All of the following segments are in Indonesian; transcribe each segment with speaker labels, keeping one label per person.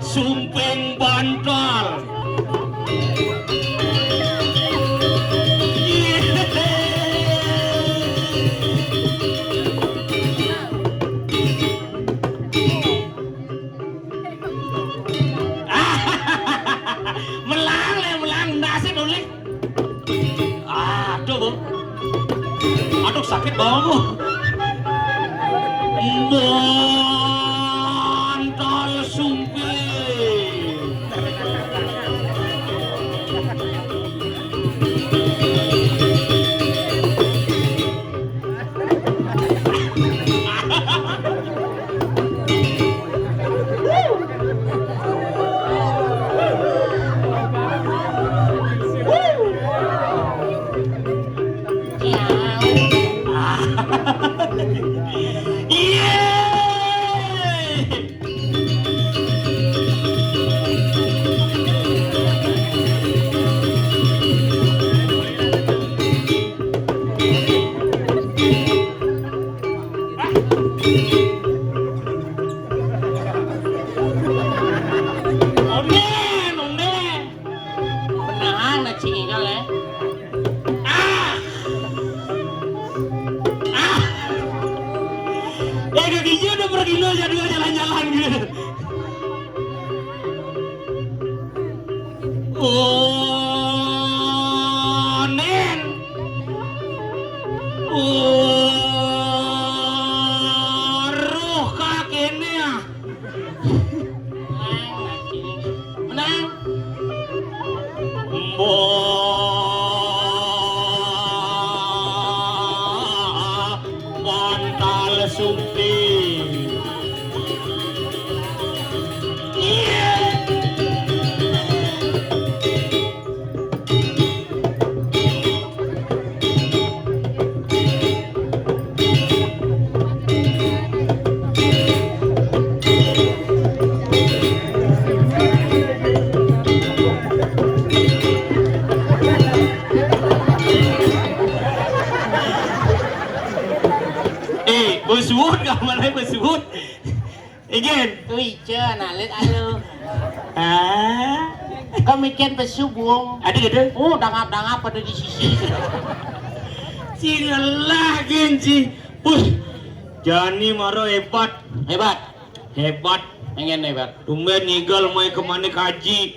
Speaker 1: Sumping bantol. Melang nasi nulik. Aduh bu, aduh sakit bawamu. Bantol sumping. Jalan-jalan gitu. Oh, nen. Oh, roh kakeknya ya. Menang. Bantal sumping. Besuhut gak mana besuhut. Igen.
Speaker 2: Ui chưa nà lên alo. Kau mikir besu buang.
Speaker 1: Ada gitu.
Speaker 2: Oh dangap pada di sisi.
Speaker 1: Singelah genci. Jani maro hebat.
Speaker 2: Hebat. Pengen hebat.
Speaker 1: Tumben nigal mau kemana kaji.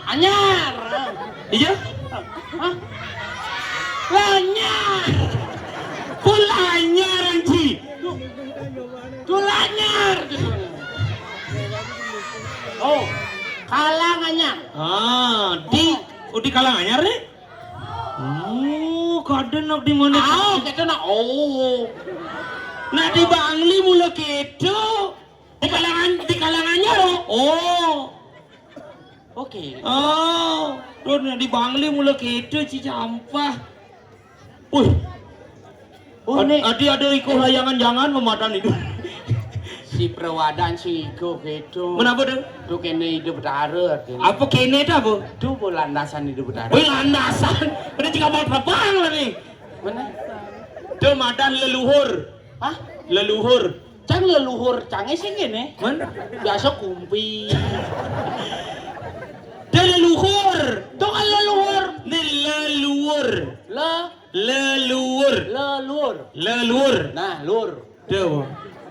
Speaker 2: Anyar.
Speaker 1: Iya?
Speaker 2: Lanyar.
Speaker 1: Kulanyar anji.
Speaker 2: Tulanyar. Oh, kalangannya.
Speaker 1: Di kalangannya re? Oh, kadang nak di mana?
Speaker 2: Kita nak. Oh,
Speaker 1: nak di Bangli mula kedo. Di kalangannya lo. Oh.
Speaker 2: Oke.
Speaker 1: Oh, nak di Bangli mula kedo ci campah. Ada ikut layangan jangan mematan itu.
Speaker 2: Si perawadan si iko gitu.
Speaker 1: Kenapa tuh?
Speaker 2: Tuh kene hidup berdarah.
Speaker 1: Apa kene itu apa?
Speaker 2: Tuh landasan hidup berdarah.
Speaker 1: Landasan? Ada tiga mal terbang lah nih.
Speaker 2: Mana?
Speaker 1: Tuh madan leluhur.
Speaker 2: Hah?
Speaker 1: Leluhur.
Speaker 2: Cang leluhur, cangnya sih gini.
Speaker 1: Mana?
Speaker 2: Biasa kumpi.
Speaker 1: Dia leluhur.
Speaker 2: Tuh kan leluhur.
Speaker 1: Ini leluhur. Leluhur.
Speaker 2: Nah, lur.
Speaker 1: Tuh.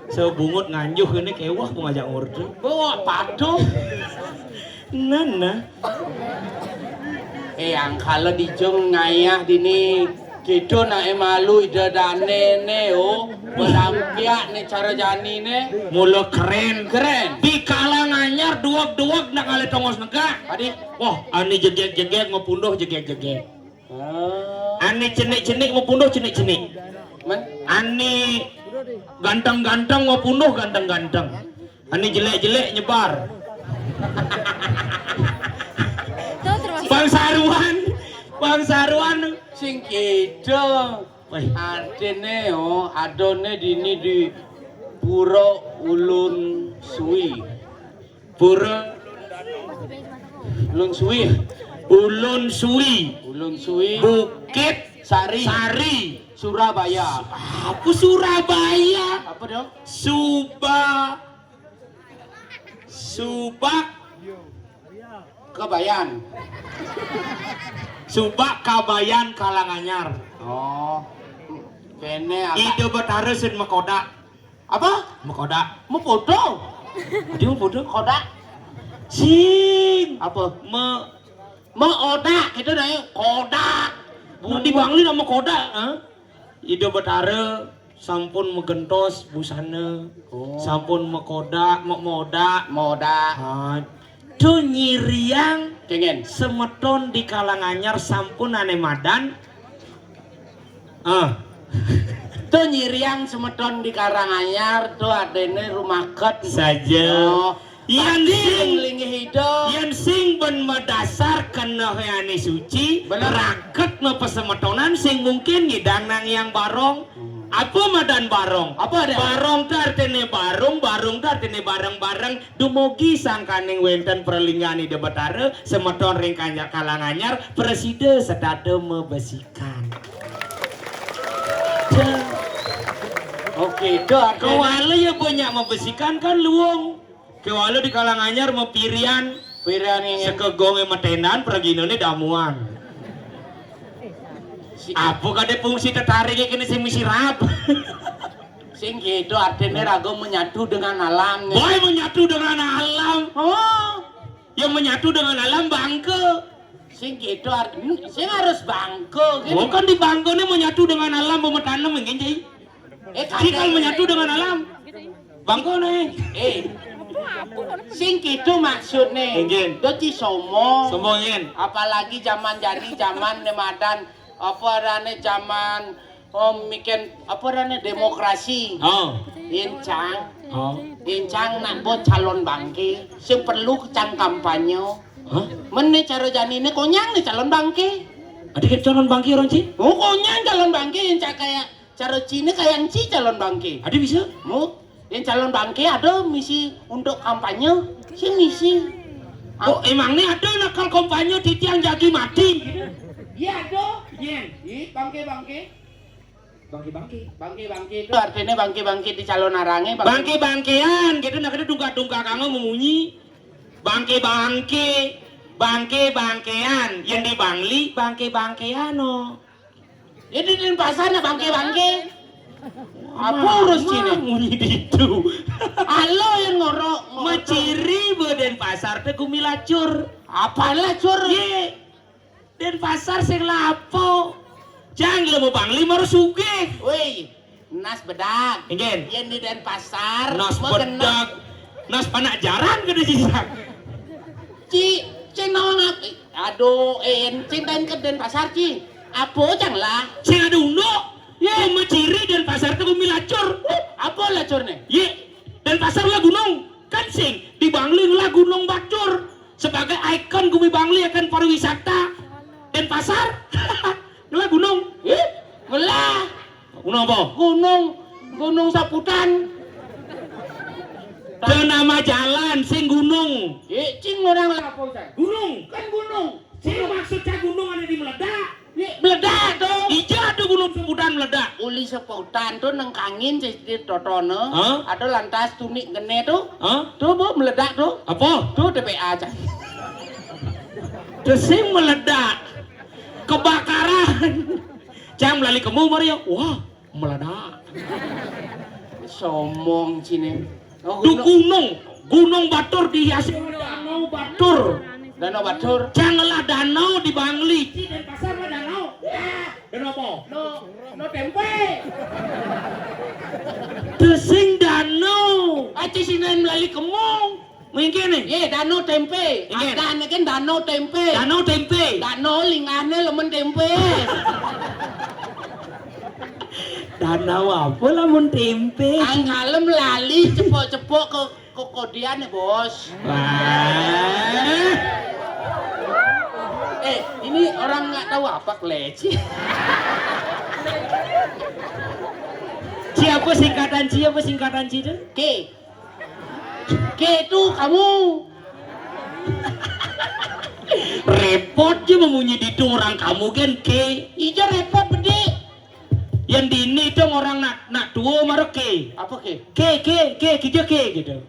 Speaker 1: Sebungut nganjuh ini kewah pengajak order.
Speaker 2: Bawa padu.
Speaker 1: Nana.
Speaker 2: Yang kalau dijung ngayah dini gitu na malu ida dane ne o belampiak ne cara jani ne
Speaker 1: mula keren
Speaker 2: di
Speaker 1: kalangannya duak nak ale tongos nega
Speaker 2: tadi
Speaker 1: wah ani jegek ngepunduh jegek ani cenik ngepunduh cenik ani ganteng ngepunduh ganteng ani jelek nyebar Bangsaruan
Speaker 2: sing kido adene adone dini di Pura Ulun Suwi Bukit Sari Surabaya.
Speaker 1: Apa Surabaya?
Speaker 2: Apa dong?
Speaker 1: Subak
Speaker 2: Kebayan.
Speaker 1: Subak Kabayan Kalanganyar.
Speaker 2: Oh. Kene apa?
Speaker 1: Ide betara sen mekoda.
Speaker 2: Apa?
Speaker 1: Mekoda.
Speaker 2: Mau foto?
Speaker 1: Dia mau bodoh.
Speaker 2: Kodak.
Speaker 1: Sing.
Speaker 2: Apa?
Speaker 1: Me
Speaker 2: Odak gitu nih. Kodak.
Speaker 1: Nu di Bangli nama koda, Ide betara sampun megentos busana.
Speaker 2: Oh.
Speaker 1: Sampun mekoda, moda.
Speaker 2: Moda.
Speaker 1: Tu nyiriang
Speaker 2: Cengen.
Speaker 1: semeton di Kalanganyar sampun ane madan.
Speaker 2: Tu nyiriang semeton di Karanganyar tuh adene rumah ket
Speaker 1: Saja.
Speaker 2: Oh.
Speaker 1: Yan sing
Speaker 2: lingi hidup.
Speaker 1: Yan sing ben madasar kena ane suci.
Speaker 2: Bener.
Speaker 1: Raket no pesemetonan sing mungkin ngidang nang yang barong. Apa madan barong?
Speaker 2: Apa ada?
Speaker 1: Barong tu artinya barong tu artinya bareng-bareng. Dumugi sangkaning wenten perlingani de betara semeton ring Kalanganyar preside sedada mebesikan.
Speaker 2: Oke, itu
Speaker 1: Kewala ya banyak membesikan kan luang. Kewala di Kalanganyar mepirian.
Speaker 2: Pirian ini.
Speaker 1: Sekegong metenan perginone damuan. Apa kade fungsi tertarik kini si misirap.
Speaker 2: Sing gitu artinya ragu menyatu dengan alam.
Speaker 1: Boy menyatu dengan alam.
Speaker 2: Oh,
Speaker 1: Yang menyatu dengan alam bangke.
Speaker 2: sing gitu artinya sing harus bangko gitu.
Speaker 1: Bukan di bangke nih menyatu dengan alam memetanam mungkin jadi. Cikal menyatu dengan alam. Bangke nih.
Speaker 2: Sing gitu maksudnya.
Speaker 1: Mungkin.
Speaker 2: Doti somo.
Speaker 1: Sombongin.
Speaker 2: Apalagi zaman jadi zaman nemadan apa rane zaman mikian apa rane demokrasi.
Speaker 1: Oh.
Speaker 2: Incang.
Speaker 1: Oh.
Speaker 2: Incang nak buat calon bangke. Sing perlu cang kampanye.
Speaker 1: Hah?
Speaker 2: Mene cara janine konyang nih calon bangke.
Speaker 1: Adik calon bangki orang sih?
Speaker 2: Oh konyang calon bangke yang kayak cara Cina kayak yang calon bangke.
Speaker 1: Adik bisa?
Speaker 2: Mu yang calon bangke ada misi untuk kampanye. Si misi.
Speaker 1: Oh emangnya ada nakal kampanye di tiang jagi mati?
Speaker 2: Iya ada.
Speaker 1: Iya.
Speaker 2: Bangke.
Speaker 1: Bangki.
Speaker 2: Itu artinya bangke di calon arange.
Speaker 1: Bangke-bangkean gitu nak ada dungka-dungka kangen memunyi. Bangke-bangkean yang di Bangli bangke-bangkeano.
Speaker 2: Ini di pasar na bangke. Apa urus Cina?
Speaker 1: Munyi itu.
Speaker 2: Halo yang ngorok.
Speaker 1: Maciri badan pasar teh kumilacur.
Speaker 2: Apa lacur?
Speaker 1: Ye. Den pasar sing lapo. Jangan lemu Bangli maru sugih.
Speaker 2: Woi, nas bedak.
Speaker 1: Ingin.
Speaker 2: Yang di Denpasar.
Speaker 1: Nas
Speaker 2: mau kena-
Speaker 1: bedak. Nas panak jaran gede sisak.
Speaker 2: Cing nawang aduh, cing dan ke Denpasar Ci. Apa cang lah?
Speaker 1: Sing ada undo. Ye, Maciri dan pasar teh kumilacur.
Speaker 2: Apa lacurnya?
Speaker 1: Ye, dan pasar lah gunung. Kan sing di Bangli lah gunung Bacur sebagai ikon Gumi Bangli akan pariwisata. Dan pasar lah gunung.
Speaker 2: Ngelah.
Speaker 1: Gunung apa?
Speaker 2: Gunung Saputan.
Speaker 1: Dan nama jalan sing gunung.
Speaker 2: Cing orang lah apa cang?
Speaker 1: Gunung.
Speaker 2: Kan gunung.
Speaker 1: Sing maksudnya gunung ada di meledak.
Speaker 2: Meledak dong.
Speaker 1: Ija ada gunung Seputan meledak.
Speaker 2: Uli Saputan tuh nengkangin di totone.
Speaker 1: Hah?
Speaker 2: Ada lantas tunik gene tuh.
Speaker 1: Hah?
Speaker 2: Tuh bu meledak tuh.
Speaker 1: Apa?
Speaker 2: Tuh TPA cang.
Speaker 1: Terus sing meledak. Kebakaran. Cang melalui kemu Mario. Wah, meledak.
Speaker 2: Somong Cine.
Speaker 1: Di gunung Batur dihiasi danau Batur.
Speaker 2: Danau Batur.
Speaker 1: Janganlah danau di Bangli. Dan pasar mah danau. Danau apa?
Speaker 2: No tempe.
Speaker 1: Desing danau.
Speaker 2: Aci sini melalui kemong.
Speaker 1: Mungkin nih.
Speaker 2: Ye danau tempe.
Speaker 1: Ingat.
Speaker 2: Ada kan danau tempe.
Speaker 1: Danau tempe.
Speaker 2: Danau lingane lemen tempe.
Speaker 1: Danau apa lamun tempe?
Speaker 2: Angkalem lali cepok-cepok ke kodian ya bos.
Speaker 1: Wah.
Speaker 2: Ini orang nggak tahu apa keleci.
Speaker 1: Siapa singkatan Ci itu?
Speaker 2: K itu kamu.
Speaker 1: Repot je memunyi di orang kamu kan ke.
Speaker 2: Ijo repot bede.
Speaker 1: Yang dini dong orang nak tua marok ke.
Speaker 2: Apa ke?
Speaker 1: Ke kita ke gitu.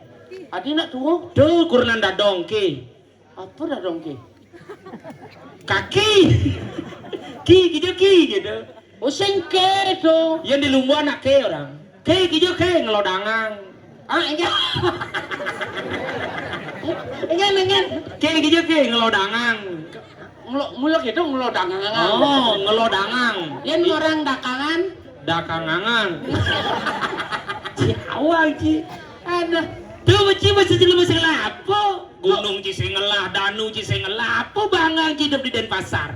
Speaker 2: Adi nak tua?
Speaker 1: Tuh kurnan dadong ke.
Speaker 2: Apa dah dong ke?
Speaker 1: Kaki. Kita ke gitu.
Speaker 2: Oh sengke tu.
Speaker 1: Yang di lumba nak ke orang. Kita ke ngelodangang.
Speaker 2: Ah enggak. Enggak.
Speaker 1: Kita ke ngelodangang.
Speaker 2: Mulak itu ngelodangan.
Speaker 1: Oh, ngelodangang.
Speaker 2: Yang orang dakangan.
Speaker 1: Dakangangan. Awal ci.
Speaker 2: Ada.
Speaker 1: Tuh beci bahasa Jawa bahasa lapo. Gunung ci sengelah, danu ci sengelah, apa bangang ci hidup di Denpasar.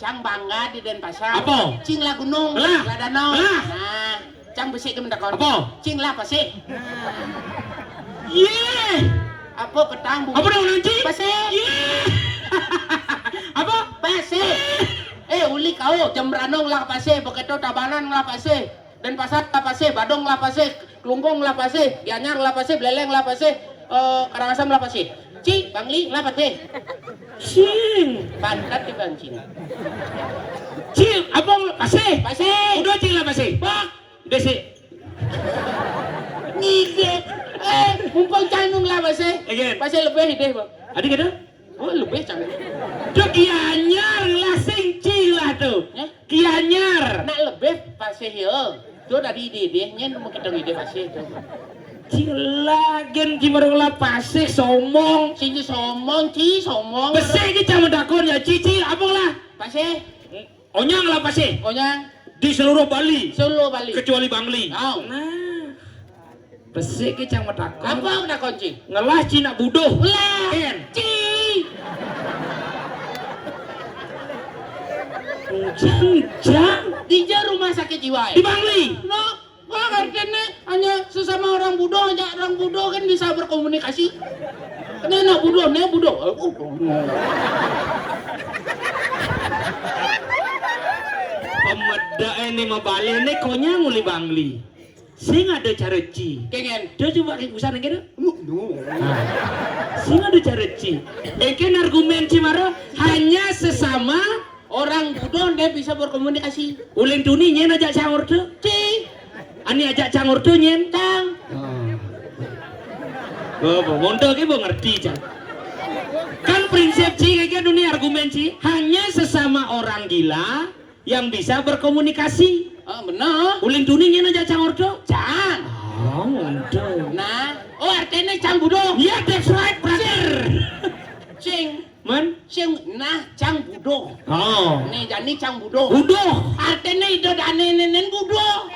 Speaker 2: Cang bangga di Denpasar.
Speaker 1: Apa?
Speaker 2: Cing lah gunung,
Speaker 1: Lah.
Speaker 2: lah danau.
Speaker 1: Lah.
Speaker 2: Nah, cang besik ke mendakon.
Speaker 1: Apa?
Speaker 2: Cing lah pasik.
Speaker 1: Ye.
Speaker 2: Apa petang bumi?
Speaker 1: Apa dong nanti?
Speaker 2: Pasik.
Speaker 1: Ye. Apa?
Speaker 2: Pasik. Uli kau Jembranong lah pasik, Beketo Tabanan lah pasik, Denpasar lah pasik, Badung lah pasik, Kelungkung lah pasik, Gianyar lah pasik, Beleleng lah pasik, Karangasem lah pasik. Ci, Bangli lah pasik.
Speaker 1: Cing.
Speaker 2: Pantat di Bang Cing.
Speaker 1: Cing, abang pasih.
Speaker 2: Pasik.
Speaker 1: Udah cing lah pasih.
Speaker 2: Bak.
Speaker 1: Udah sih.
Speaker 2: Ngigit. Mumpung canung lah pasik.
Speaker 1: Again.
Speaker 2: Pasik lebih deh, Bang.
Speaker 1: Adik ada?
Speaker 2: Oh, lebih canung.
Speaker 1: Tuh Gianyar lah sing cing lah tuh. Gianyar.
Speaker 2: Nak lebih pasik ya. Tuh dari ide nyen mau kita ide pasik tu.
Speaker 1: Cing lagen cimarung lah pasih somong.
Speaker 2: Sini somong, somong.
Speaker 1: Besih kita mendakon ya cici abang lah.
Speaker 2: Pasik.
Speaker 1: Onyang lah pasih.
Speaker 2: Pokoknya
Speaker 1: Di seluruh Bali.
Speaker 2: Solo balik.
Speaker 1: Kecuali Bangli.
Speaker 2: Oh.
Speaker 1: Nah. Besih kita mendakon.
Speaker 2: Apa udah kunci?
Speaker 1: Ngelah Cina buduh.
Speaker 2: Lah.
Speaker 1: Ken.
Speaker 2: Ci.
Speaker 1: Jang.
Speaker 2: Di rumah sakit jiwa.
Speaker 1: Di Bangli.
Speaker 2: No, gua artinya hanya sesama orang Budo aja, orang Budo kan bisa berkomunikasi. Nenek Budo.
Speaker 1: Pemeda ini mabali ini konya nguli Bangli. Sing ada cara ci.
Speaker 2: Kengen.
Speaker 1: Dia coba kayak usaha gitu. Sing ada cara ci. Eken argumen cimara hanya sesama
Speaker 2: Orang Budo dia bisa berkomunikasi.
Speaker 1: ulin tuni nyen ajak cangur tuh.
Speaker 2: Ci.
Speaker 1: Ani ajak cangur tuh nyen.
Speaker 2: Tang.
Speaker 1: Mondo ke ngerti cang. Kan prinsip ci kayak dunia argumen ci hanya sesama orang gila yang bisa berkomunikasi.
Speaker 2: Ah, benar.
Speaker 1: Ulin tuni nyen ajak cangur tuh.
Speaker 2: Cang.
Speaker 1: Oh, mondo.
Speaker 2: Nah, artinya Cang Budo.
Speaker 1: Yeah, that's right, brother.
Speaker 2: Cing.
Speaker 1: Man?
Speaker 2: Cing, nah Cang Budo.
Speaker 1: Oh.
Speaker 2: Nih jadi Cang Budo.
Speaker 1: Budoh.
Speaker 2: Artinya itu dane nenen Budo.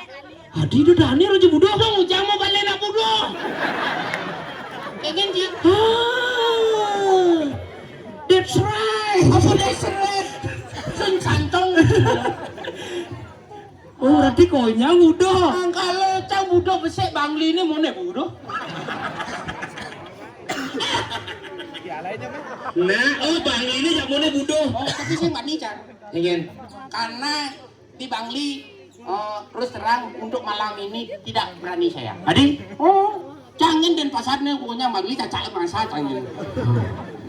Speaker 1: Adi itu dani raja budoh.
Speaker 2: Dong, Cang mau balik nak Budo. Kayak gini.
Speaker 1: That's right.
Speaker 2: Apa deseret? Sun santong.
Speaker 1: Oh, berarti konya budoh.
Speaker 2: Kalau Cang Budo besek Bangli ini mau nih Budo.
Speaker 1: Nah, oh Bangli ini jamunya budoh.
Speaker 2: Oh, tapi saya nggak nih Cang.
Speaker 1: Ingin.
Speaker 2: Karena di Bangli terus terang untuk malam ini tidak berani saya.
Speaker 1: Adi?
Speaker 2: Oh, jangan dan pasarnya pokoknya Bangli cacak masa canggih.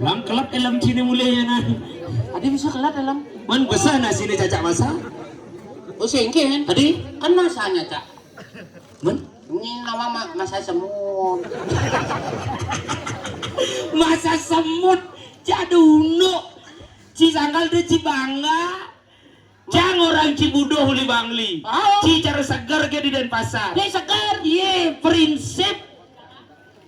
Speaker 1: Lam kelap dalam sini mulai ya nah.
Speaker 2: Adi bisa kelat dalam.
Speaker 1: Man besar nah sini cacak masa.
Speaker 2: Oh sengken.
Speaker 1: Adi?
Speaker 2: Kan masanya Cak.
Speaker 1: Man?
Speaker 2: Ini nama masa semut.
Speaker 1: Masa semut jaduno. Cisangkal de Cibangga. Jang orang Cibudoh di Bangli.
Speaker 2: Oh.
Speaker 1: Cicara segar ke di Denpasar.
Speaker 2: Dia segar.
Speaker 1: Ye, prinsip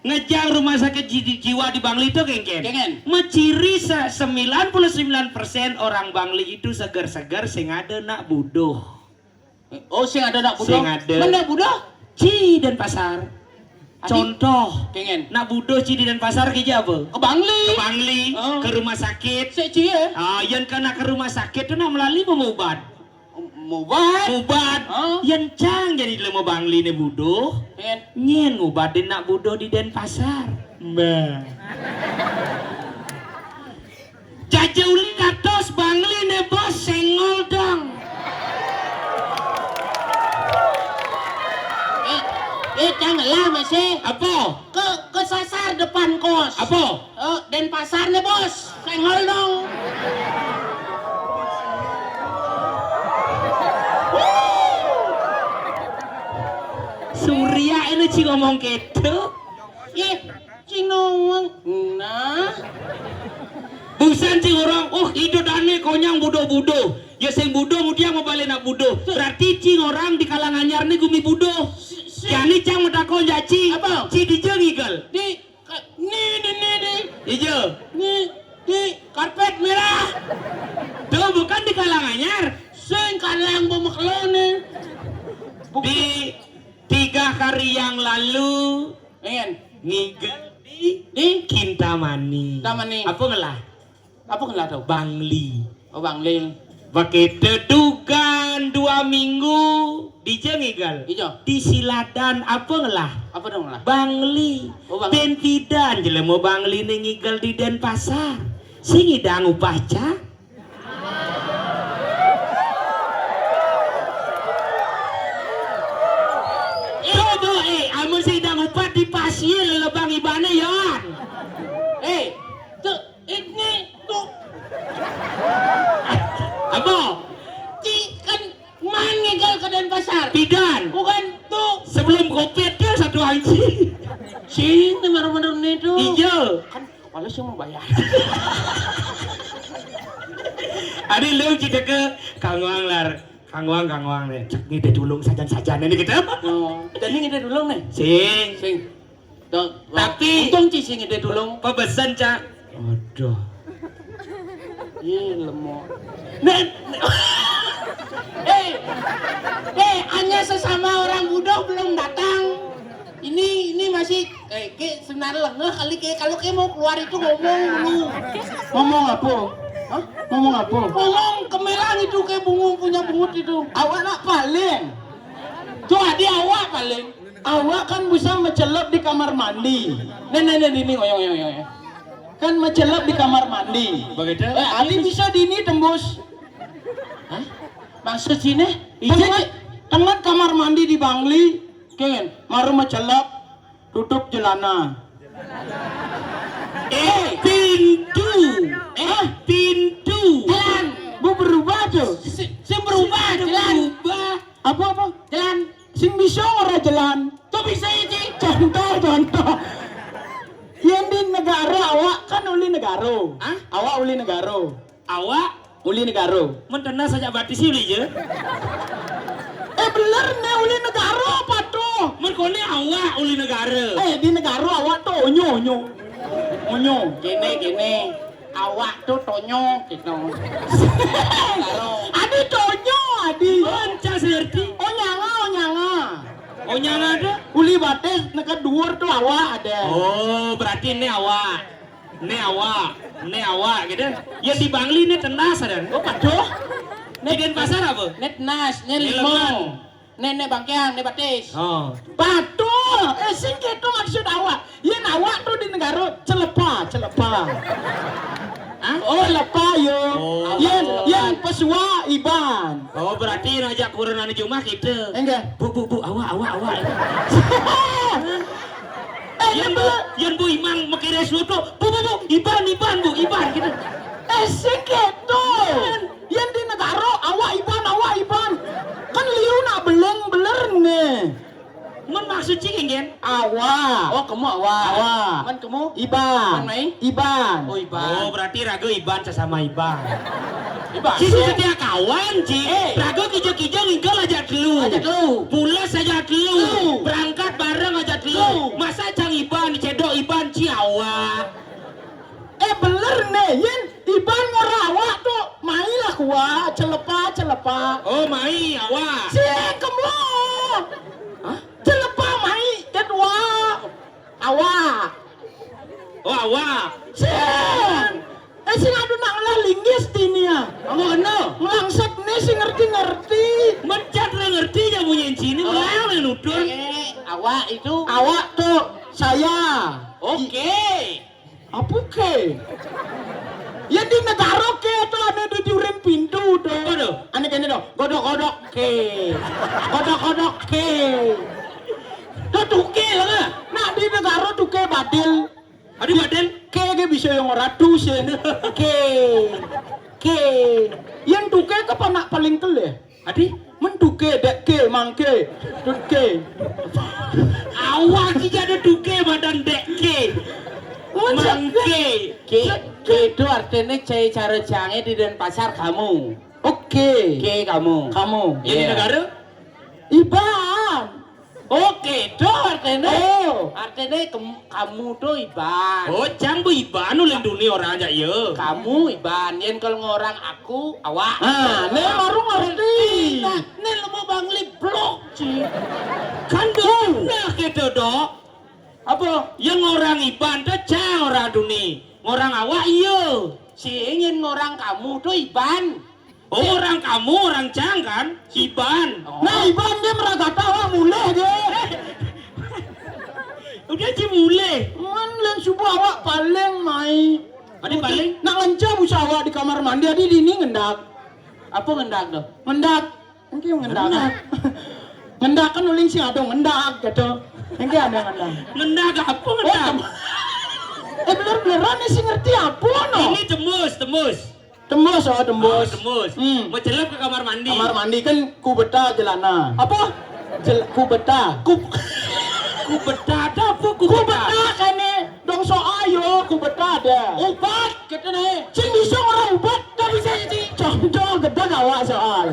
Speaker 1: ngejang rumah sakit jiwa di Bangli itu
Speaker 2: Kengen.
Speaker 1: Menciri 99% orang Bangli itu segar-segar sing ada nak budoh.
Speaker 2: Oh, sing ada nak Budo.
Speaker 1: Sing ada.
Speaker 2: Mana Budo?
Speaker 1: Ci Denpasar.
Speaker 2: Adi?
Speaker 1: Contoh.
Speaker 2: Kengen.
Speaker 1: Nak budoh Ci di Denpasar ke apa?
Speaker 2: Ke Bangli.
Speaker 1: Ke Bangli,
Speaker 2: Oh.
Speaker 1: ke rumah sakit.
Speaker 2: Seci ya.
Speaker 1: Yang kena ke rumah sakit itu nak melalui memubat.
Speaker 2: Mubat.
Speaker 1: Mubat.
Speaker 2: Oh.
Speaker 1: Yang cang jadi lemo Bangli ne budoh.
Speaker 2: Kengen.
Speaker 1: Nyen ngubatin nak budoh di Denpasar. Mbah. Jajaulin katos Bangli ne bos sengol dong.
Speaker 2: Janganlah masih.
Speaker 1: Apa?
Speaker 2: Ke sasar depan kos.
Speaker 1: Apa?
Speaker 2: Denpasar nih bos. Senggol dong.
Speaker 1: Surya ini cing ngomong gitu.
Speaker 2: Ih, cing ngomong. Nah,
Speaker 1: Busan cing orang, oh itu dane konyang budo-budo. Ya sing budo mudia mau balik nak budo. Berarti cing orang di kalangan anyar nih gumi budo. Yani cang mau takon jaci.
Speaker 2: Apa?
Speaker 1: Ci dijeng igel.
Speaker 2: di
Speaker 1: Ijo.
Speaker 2: di karpet merah.
Speaker 1: Tuh bukan di kalangan anyar.
Speaker 2: Sing kalang bumeklone.
Speaker 1: Di 3 hari yang lalu
Speaker 2: Ingin,
Speaker 1: ngigel
Speaker 2: di
Speaker 1: Kintamani.
Speaker 2: Kintamani.
Speaker 1: Apa ngelah?
Speaker 2: apa ngelah tau?
Speaker 1: Bangli.
Speaker 2: Oh Bang Ling.
Speaker 1: Pakai tedukan 2 minggu dijeng igel.
Speaker 2: Ijo,
Speaker 1: Di Siladan apa ngelah?
Speaker 2: apa dong lah?
Speaker 1: Bangli.
Speaker 2: Oh, Bangli.
Speaker 1: Bentidan jelema Bangli ning ngigel di Denpasar. Sing idang upaca. Coba amun sing idang upat di pasir lebang ibane yon.
Speaker 2: Tuh, ini tuh,
Speaker 1: Apa?
Speaker 2: kan man ngegal ke Denpasar.
Speaker 1: Bidan.
Speaker 2: Bukan tuh.
Speaker 1: Sebelum Covid dia satu anjing.
Speaker 2: Sing bener-bener itu.
Speaker 1: Ijo.
Speaker 2: Kan kalau sih mau bayar.
Speaker 1: Ada lu kita ke Kangwang lar. Kangwang nih. Cek ngide dulung sajan-sajan ini kita.
Speaker 2: Oh, jadi ngide dulung nih.
Speaker 1: Sing.
Speaker 2: Sing. Tuh,
Speaker 1: Tapi-
Speaker 2: untung ci sing ngide dulung.
Speaker 1: Pebesan cak. Aduh.
Speaker 2: Ih, lemot. Hanya sesama orang Buddha belum datang. Ini masih sebenarnya lengah kali kalau mau keluar itu ngomong dulu.
Speaker 3: Ngomong apa?
Speaker 2: Hah?
Speaker 3: Ngomong apa?
Speaker 2: Ngomong kemelang itu kayak punya bungut itu.
Speaker 3: Awak nak paling.
Speaker 2: Tuh dia awak paling.
Speaker 3: Awak kan bisa mencelup di kamar mandi.
Speaker 2: Ini ngoyong.
Speaker 3: Kan mencelup di kamar mandi.
Speaker 1: Begitu?
Speaker 3: Adi bisa di ini tembus.
Speaker 2: Hah? Maksud sini?
Speaker 3: Tengah kamar mandi di Bangli.
Speaker 2: Kengen.
Speaker 3: Maru mencelup. Tutup jelana.
Speaker 1: Pintu. Pintu.
Speaker 2: Jalan.
Speaker 3: Bu berubah tuh.
Speaker 2: Sing berubah jalan.
Speaker 3: Apa?
Speaker 2: Jalan.
Speaker 3: Sing bisa ora jalan.
Speaker 2: Tuh bisa ini.
Speaker 3: Contoh. Yang di negara awak kan uli negara.
Speaker 1: Hah?
Speaker 3: Awak uli negara.
Speaker 1: Awak
Speaker 3: Uli negara.
Speaker 1: mentena saja batis uli je.
Speaker 3: Bener nih uli negara apa tuh?
Speaker 1: Merkone awak uli negara.
Speaker 3: Di negara awak tuh onyo.
Speaker 2: Gini. Awak tuh tonyo gitu.
Speaker 3: Adi tonyo, adi.
Speaker 1: Anca serti.
Speaker 3: Onyanga.
Speaker 1: Oh nyanga ada?
Speaker 3: Uli bates neka dhuwur tuh awak ada.
Speaker 1: Oh berarti ini awak. Ini awak gitu. Yang di Bangli ini tenas ada.
Speaker 3: Oh paduh.
Speaker 1: Di Denpasar apa?
Speaker 2: Net nas, net
Speaker 1: Lemang.
Speaker 2: limau. Nenek bangkiang, nek batis.
Speaker 1: Oh.
Speaker 3: Paduh. Sing gitu maksud awak. Yen awak tuh di negara celepa.
Speaker 1: Hah?
Speaker 3: Oh lepa yo.
Speaker 1: Oh.
Speaker 3: Yen pesua iban.
Speaker 1: Oh berarti ngajak kurenan Jumat gitu.
Speaker 3: Enggak.
Speaker 1: Bu, awak.
Speaker 3: Yang
Speaker 1: Yang Bu Imang makire suatu. Bu, Iban gitu.
Speaker 3: sing gitu. Yen di negara awak iban. Kan liru nak beler nih.
Speaker 1: Men maksud cing gen?
Speaker 3: Awak.
Speaker 2: Oh, kamu awak.
Speaker 3: Awak.
Speaker 2: Man kamu?
Speaker 3: Iban.
Speaker 2: Man mai?
Speaker 3: Iban.
Speaker 2: Oh,
Speaker 1: Oh
Speaker 2: Iban.
Speaker 1: berarti ragu Iban sesama Iban.
Speaker 2: Iban.
Speaker 1: Cici setia kawan cing. Ragu kijo ngingkel aja dulu.
Speaker 2: Aja dulu.
Speaker 1: Pulas aja dulu. Berangkat bareng aja dulu. Masa cang Iban cedok Iban ciawa.
Speaker 3: Beler nih. Yen iban ngora awak tuh. Mailah kuah. Celepa.
Speaker 1: Oh mai awak.
Speaker 3: Sing kamu. Celepa mai. Kedua. Awak.
Speaker 1: Oh awak.
Speaker 3: Sing. Sing adu nak ngolah linggis dinia.
Speaker 2: Kamu kena?
Speaker 3: Ngelangsat nih sing ngerti.
Speaker 1: Mencat lah ngerti ya punya sini melayang yang nudur.
Speaker 2: Awak itu.
Speaker 3: Awak tuh saya.
Speaker 2: Oke.
Speaker 3: Apa ke? Ya di negara ke tuh ane di diurin pintu tuh.
Speaker 1: Apa tuh?
Speaker 3: Ane kene tuh. Godok ke. Tuh tuke lah. Nah di negara tuke badil.
Speaker 1: Aduh badan.
Speaker 3: Ke bisa yang ora tusen. Ke. Yang tuke ke panak paling kel ya.
Speaker 1: Adi,
Speaker 3: Menduke dekke mangke. Duke.
Speaker 1: awak iki ada duke badan deke. Mangke.
Speaker 2: Ke itu artinya cai cara jange di Denpasar kamu.
Speaker 3: Oke.
Speaker 2: Ke kamu.
Speaker 3: Kamu.
Speaker 1: Yang di
Speaker 2: Iya.
Speaker 1: negara?
Speaker 3: Iban.
Speaker 2: Oke, itu artinya.
Speaker 3: Oh.
Speaker 2: Artinya kamu tuh Iban.
Speaker 1: Oh, jambu iban oleh dunia orang aja ya.
Speaker 2: Kamu Iban, yen kalau ngorang aku awak.
Speaker 3: Ah, ne baru ngerti.
Speaker 2: Nah, ini lu mau bangli blok sih.
Speaker 1: Kan benar gitu dok.
Speaker 2: Apa?
Speaker 1: Yang orang iban tuh cang orang dunia. Orang awak iya.
Speaker 2: Si ingin ngorang kamu tuh Iban.
Speaker 1: Oh, orang kamu orang cang kan? Iban.
Speaker 2: Oh.
Speaker 3: Nah, Iban dia meragata awak mulai dia.
Speaker 1: Udah sih mulai.
Speaker 3: Man len subuh awak paling mai.
Speaker 1: Adi paling?
Speaker 3: Nak lenca busa awak di kamar mandi adi dini ngendak.
Speaker 2: Apa ngendak tuh?
Speaker 3: Ngendak. Engke ngendak. Ngendak kan uling sing ado ngendak gitu. Engke ada ngendak.
Speaker 1: Ngendak apa ngendak?
Speaker 3: Bener-beneran sih ngerti apa no?
Speaker 1: Ini tembus.
Speaker 3: Tembus oh tembus.
Speaker 1: Tembus.
Speaker 3: Hmm.
Speaker 1: Mau celep ke kamar mandi.
Speaker 3: Kamar mandi kan kubeta jelana.
Speaker 1: Apa?
Speaker 3: Kubeta.
Speaker 1: Kubeta ada apa
Speaker 3: Kubeta
Speaker 1: kubeta?
Speaker 3: kan dong so ayo kubeta ada.
Speaker 2: Ubat, gitu nih.
Speaker 3: Cing bisa orang ubat tak bisa sih. Contoh gede gawak soal.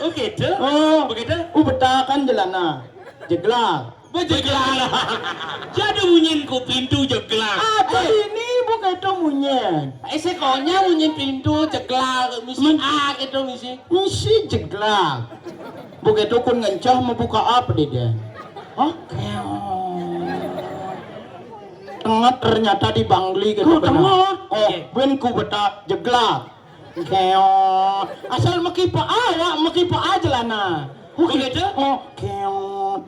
Speaker 1: Oh gitu?
Speaker 3: Oh,
Speaker 1: Begitu?
Speaker 3: kubeta kan jelana. Jeglak.
Speaker 1: Jeglak. Jadi bunyiin ku pintu jeglak.
Speaker 3: Apa ini bukan itu munyen.
Speaker 2: Sekonya bunyi pintu ceklak, misi A gitu misi.
Speaker 3: Misi jeglak. Begitu kun ngencah membuka apa dia? Hah? Tengah ternyata di Bangli gitu
Speaker 2: Oh, tengah.
Speaker 3: Oh, ben kubeta jeglak. Keong. Asal mekipa awak mekipa aja lana.
Speaker 1: Begitu?
Speaker 3: Oh, keong.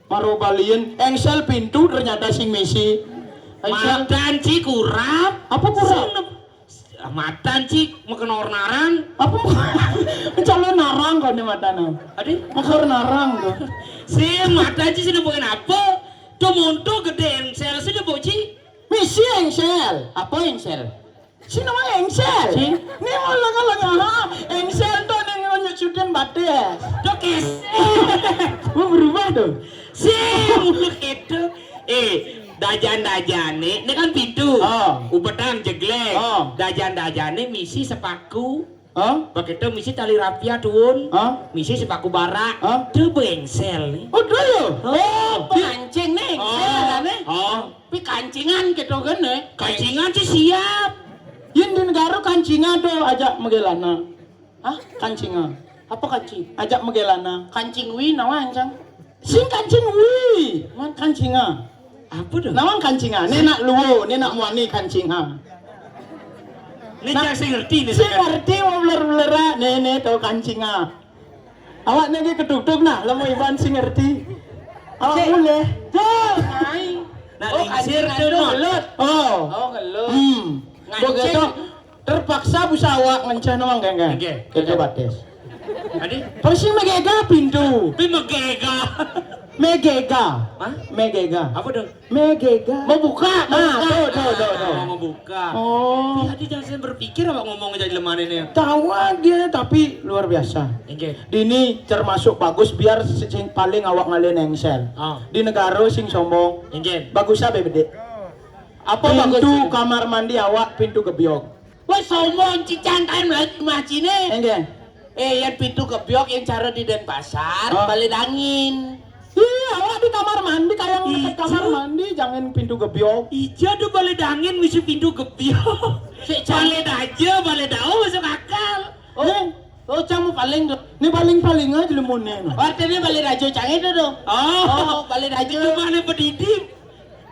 Speaker 3: Maru balian engsel pintu ternyata sing misi. Engsel
Speaker 1: Matan ci kurap.
Speaker 3: apa kurang?
Speaker 1: Matan ci makan ornaran.
Speaker 3: Apa calon narang kau nih matana?
Speaker 1: Adi?
Speaker 3: Makar narang tuh.
Speaker 1: Si matan ci sudah bukan apa? Tuh monto gede engsel sudah boci.
Speaker 3: Misi engsel.
Speaker 2: Apa engsel?
Speaker 3: Si nama engsel.
Speaker 2: Si?
Speaker 3: Ini mau langa-langa. Engsel tuh nih ngonyo sudan bates.
Speaker 1: Tuh kes.
Speaker 3: Mau berubah tuh.
Speaker 1: Si muluk itu. Dajan-dajane, ini kan pintu.
Speaker 3: Oh.
Speaker 1: Ubetan jeglek.
Speaker 3: Oh.
Speaker 1: Dajan-dajane misi sepaku.
Speaker 3: Hah?
Speaker 1: Begitu misi tali rapia tuun.
Speaker 3: Hah?
Speaker 1: Misi sepaku barak.
Speaker 3: Hah?
Speaker 1: Tuh bengsel nih.
Speaker 3: Oh dulu.
Speaker 2: Oh, kancing nih engsel nih.
Speaker 1: Oh.
Speaker 2: Tapi kancingan gitu kan nih.
Speaker 1: Kancingan sih siap.
Speaker 3: Yin di negara kancinga tuh ajak megelana.
Speaker 2: Hah?
Speaker 3: Kancinga.
Speaker 2: Apa kancing?
Speaker 3: Ajak megelana.
Speaker 2: Kancing wi nawan cang.
Speaker 3: Sing kancing wi. Man kancinga.
Speaker 1: Apa dong?
Speaker 3: Nawang kancinga. Ini nak luwo, ini nak muani kancinga.
Speaker 1: Ini jangan saya ngerti nih.
Speaker 3: Si ngerti mau beler-belera. Nih tau kancinga. Awak nih keduk-duk nah, lemu Iban si ngerti. Awak
Speaker 2: Si.
Speaker 3: boleh.
Speaker 2: Tuh, ngai.
Speaker 1: Nah,
Speaker 2: Oh,
Speaker 1: lingsir
Speaker 2: kancingan
Speaker 1: tuh,
Speaker 2: tuh
Speaker 1: Not.
Speaker 2: gelut.
Speaker 3: Oh.
Speaker 2: Oh, gelut. Ngancing.
Speaker 3: Begitu terpaksa bisa awak ngencah nawang enggak?
Speaker 1: Oke.
Speaker 3: Kita batas.
Speaker 1: Adi?
Speaker 3: Terus si megega pintu.
Speaker 1: Tapi megega.
Speaker 3: Megega.
Speaker 1: Hah?
Speaker 3: Megega.
Speaker 1: Apa dong?
Speaker 3: Megega.
Speaker 2: Mau buka, mau
Speaker 3: Nah,
Speaker 2: buka.
Speaker 3: tuh.
Speaker 1: Mau buka.
Speaker 3: Oh.
Speaker 1: Tadi jangan saya berpikir apa ngomong aja lemah ini.
Speaker 3: Tahu dia tapi luar biasa.
Speaker 1: Oke.
Speaker 3: Dini termasuk bagus biar sing paling awak ngalen engsel.
Speaker 1: Oh.
Speaker 3: Di negara sing sombong.
Speaker 1: Oke.
Speaker 3: Bagus apa bede?
Speaker 2: Apa
Speaker 3: Pintu
Speaker 2: bagus?
Speaker 3: kamar mandi awak pintu gebyok.
Speaker 2: Wah, somong cican kan lagi macine.
Speaker 3: Enggak.
Speaker 2: Yang pintu kebiok yang cara di Denpasar,
Speaker 3: Oh.
Speaker 2: balik angin.
Speaker 3: Iya, awak di kamar mandi kayak dekat
Speaker 1: Iya.
Speaker 3: kamar mandi jangan pintu gebyok.
Speaker 1: Ija tuh balik angin misi pintu gebiok.
Speaker 2: Si Cang.
Speaker 1: Balik aja, balik daun masuk akal.
Speaker 2: Oh, cang mau paling tuh.
Speaker 3: Ini paling aja lemonnya.
Speaker 2: Artinya balik aja cang itu tuh. Oh, balik aja.
Speaker 1: Itu mana pendidik?